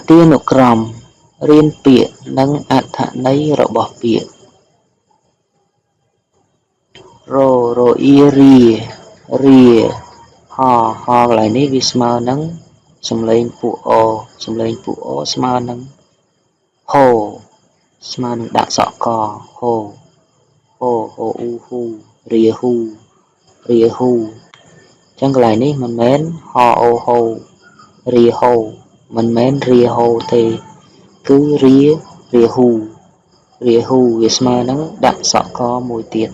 ទានុក្រមរៀនពាក្យនិងអត្ថន័យរបស់ពាក្យរអ៊ីរាហកន្លែងនេះវាស្មើនឹងសំឡេងពួកអស្មើនឹងហូស្មើនឹងដាក់សក់កហូអ៊ូហ៊ូរាហ៊ូអញ្ចឹងកន្លែងនេះមិនមែនហអូហូរាហូមិនមែនរាហូទេគឺរាហ៊ូវាស្មើនឹងដាក់សក់កមួយទៀត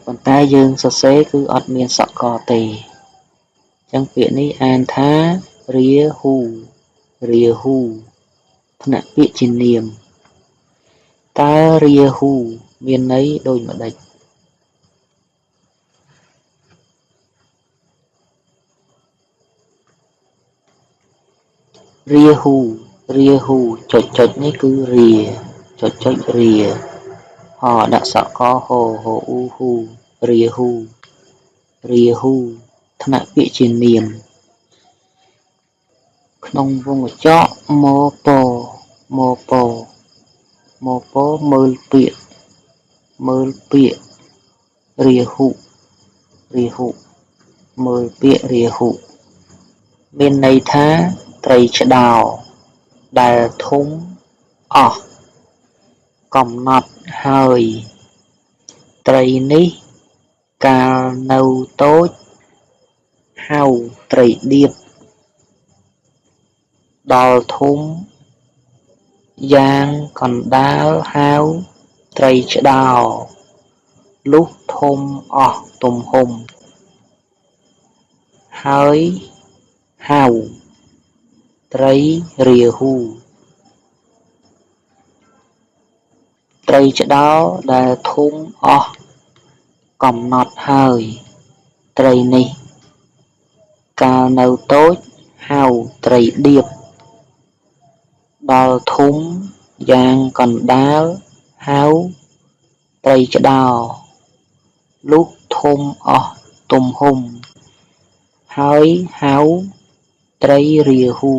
ប៉ុន្តែយើងសរសេរគឺអត់មានសក់កទេអញ្ចឹងពាក្យនេះអានថារាហ៊ូថ្នាក់ពាក្យជានាមតើរាហ៊ូមានន័យដូចម្ដេចរាហ៊ូចុចនេះគឺរាចុចរាហដាក់សក់កហូអ៊ូហ៊ូរាហ៊ូថ្នាក់ពាក្យជានាមក្នុងវងកញ្ចក់មកពមើលពាក្យរាហ៊ូមើលពាក្យរាហ៊ូមានន័យថាត្រីឆ្ដោដែលធំអស់កំណត់ហើយត្រីនេះកាលនៅតូចហៅត្រីដៀបដល់ធំយ៉ាងកណ្ដាលហៅត្រីឆ្ដោលុះធំអស់ទំហំហើយហៅត្រីរាហ៊ូត្រីឆ្ដោដែលធំអស់កំណត់ហើយត្រីនេះកាលនៅតូចហៅត្រីដៀបដល់ធំយ៉ាងកណ្ដាលហៅត្រីឆ្ដោលុះធំអស់ទំហំហើយហៅត្រីរាហ៊ូ